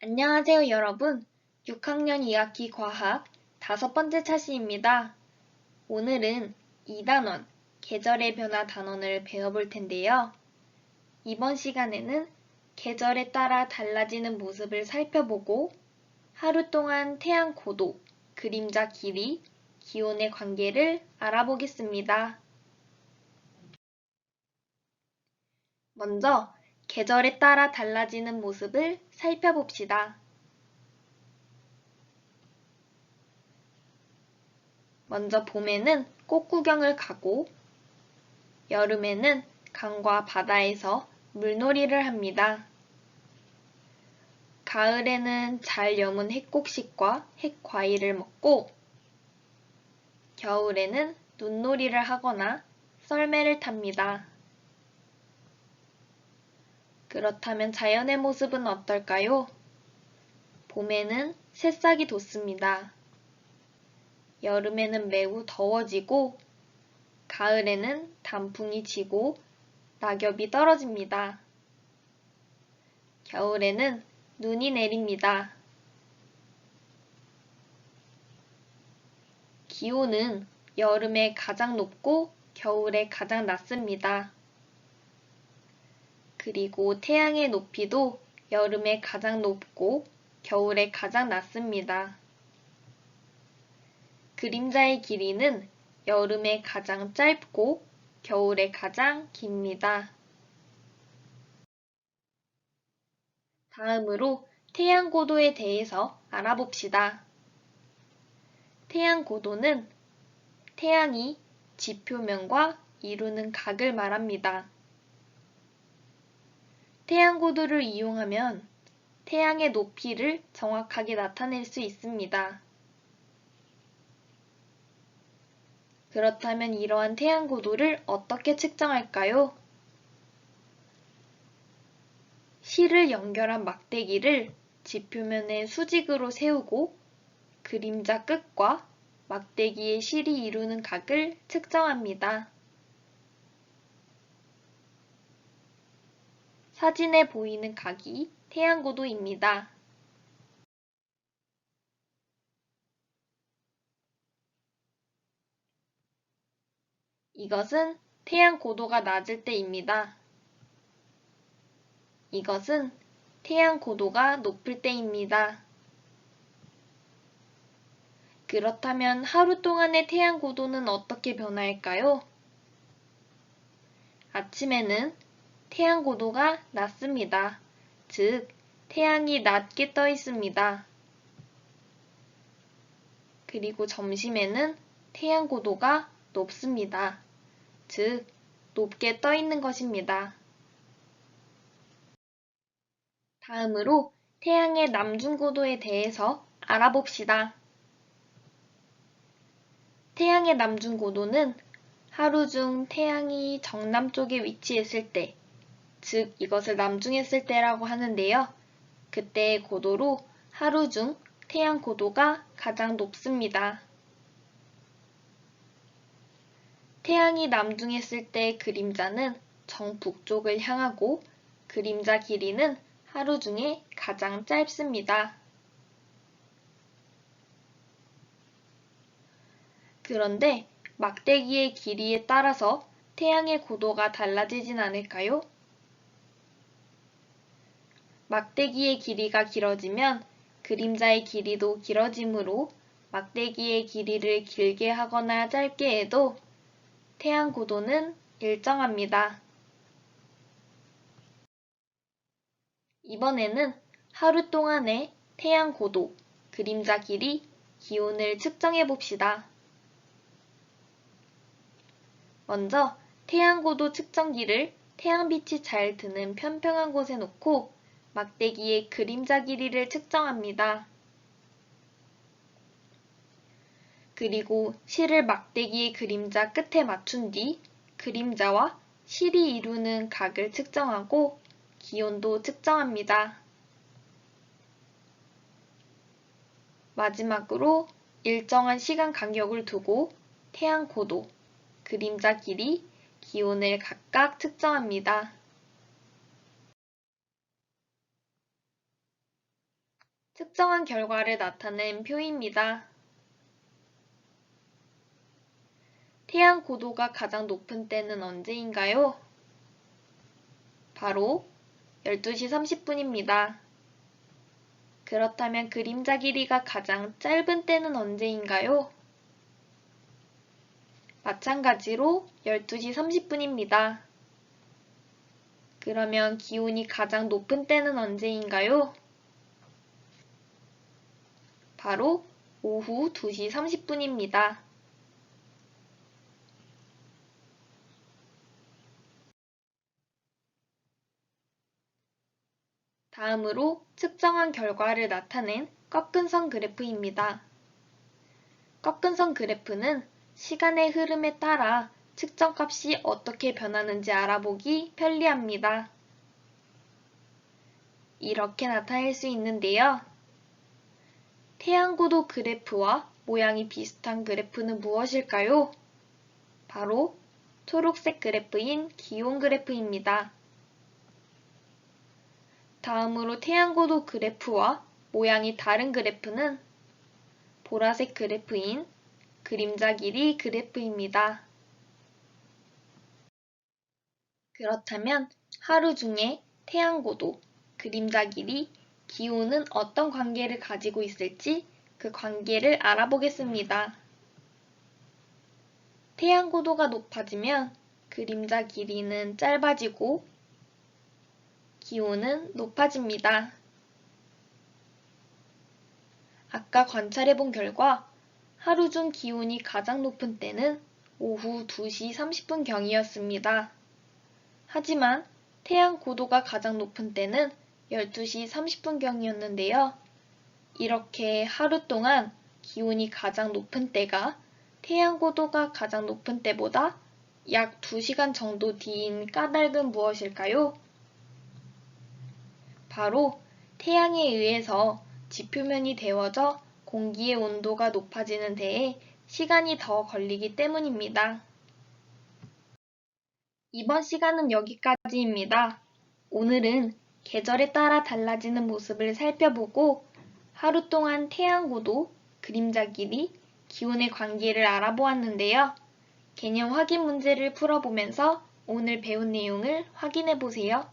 안녕하세요, 여러분. 6학년 2학기 과학 5번째 차시입니다. 오늘은 2단원, 계절의 변화 단원을 배워볼 텐데요. 이번 시간에는 계절에 따라 달라지는 모습을 살펴보고 하루 동안 태양 고도, 그림자 길이, 기온의 관계를 알아보겠습니다. 먼저 계절에 따라 달라지는 모습을 살펴봅시다. 먼저 봄에는 꽃 구경을 가고 여름에는 강과 바다에서 물놀이를 합니다. 가을에는 잘 여문 핵곡식과 핵과일을 먹고 겨울에는 눈놀이를 하거나 썰매를 탑니다. 그렇다면 자연의 모습은 어떨까요? 봄에는 새싹이 돋습니다. 여름에는 매우 더워지고 가을에는 단풍이 지고 낙엽이 떨어집니다. 겨울에는 눈이 내립니다. 기온은 여름에 가장 높고 겨울에 가장 낮습니다. 그리고 태양의 높이도 여름에 가장 높고 겨울에 가장 낮습니다. 그림자의 길이는 여름에 가장 짧고 겨울에 가장 깁니다. 다음으로 태양 고도에 대해서 알아봅시다. 태양 고도는 태양이 지표면과 이루는 각을 말합니다. 태양 고도를 이용하면 태양의 높이를 정확하게 나타낼 수 있습니다. 그렇다면 이러한 태양 고도를 어떻게 측정할까요? 실을 연결한 막대기를 지표면에 수직으로 세우고 그림자 끝과 막대기의 실이 이루는 각을 측정합니다. 사진에 보이는 각이 태양 고도입니다. 이것은 태양 고도가 낮을 때입니다. 이것은 태양 고도가 높을 때입니다. 그렇다면 하루 동안의 태양 고도는 어떻게 변할까요? 아침에는 태양 고도가 낮습니다. 즉, 태양이 낮게 떠 있습니다. 그리고 점심에는 태양 고도가 높습니다. 즉, 높게 떠 있는 것입니다. 다음으로 태양의 남중 고도에 대해서 알아봅시다. 태양의 남중 고도는 하루 중 태양이 정남쪽에 위치했을 때, 즉 이것을 남중했을 때라고 하는데요. 그때의 고도로 하루 중 태양 고도가 가장 높습니다. 태양이 남중했을 때 그림자는 정북쪽을 향하고 그림자 길이는 하루 중에 가장 짧습니다. 그런데 막대기의 길이에 따라서 태양의 고도가 달라지진 않을까요? 막대기의 길이가 길어지면 그림자의 길이도 길어지므로 막대기의 길이를 길게 하거나 짧게 해도 태양 고도는 일정합니다. 이번에는 하루 동안의 태양 고도, 그림자 길이, 기온을 측정해 봅시다. 먼저 태양 고도 측정기를 태양빛이 잘 드는 평평한 곳에 놓고 막대기의 그림자 길이를 측정합니다. 그리고 실을 막대기의 그림자 끝에 맞춘 뒤 그림자와 실이 이루는 각을 측정하고 기온도 측정합니다. 마지막으로 일정한 시간 간격을 두고 태양 고도, 그림자 길이, 기온을 각각 측정합니다. 특정한 결과를 나타낸 표입니다. 태양 고도가 가장 높은 때는 언제인가요? 바로 12시 30분입니다. 그렇다면 그림자 길이가 가장 짧은 때는 언제인가요? 마찬가지로 12시 30분입니다. 그러면 기온이 가장 높은 때는 언제인가요? 바로 오후 2시 30분입니다. 다음으로 측정한 결과를 나타낸 꺾은 선 그래프입니다. 꺾은 선 그래프는 시간의 흐름에 따라 측정값이 어떻게 변하는지 알아보기 편리합니다. 이렇게 나타낼 수 있는데요. 태양고도 그래프와 모양이 비슷한 그래프는 무엇일까요? 바로 초록색 그래프인 기온 그래프입니다. 다음으로 태양고도 그래프와 모양이 다른 그래프는 보라색 그래프인 그림자 길이 그래프입니다. 그렇다면 하루 중에 태양고도, 그림자 길이, 기온은 어떤 관계를 가지고 있을지 그 관계를 알아보겠습니다. 태양고도가 높아지면 그림자 길이는 짧아지고 기온은 높아집니다. 아까 관찰해본 결과 하루 중 기온이 가장 높은 때는 오후 2시 30분경이었습니다. 하지만 태양 고도가 가장 높은 때는 12시 30분경이었는데요. 이렇게 하루 동안 기온이 가장 높은 때가 태양 고도가 가장 높은 때보다 약 2시간 정도 뒤인 까닭은 무엇일까요? 바로 태양에 의해서 지표면이 데워져 공기의 온도가 높아지는 데에 시간이 더 걸리기 때문입니다. 이번 시간은 여기까지입니다. 오늘은 계절에 따라 달라지는 모습을 살펴보고 하루 동안 태양 고도, 그림자 길이, 기온의 관계를 알아보았는데요. 개념 확인 문제를 풀어보면서 오늘 배운 내용을 확인해 보세요.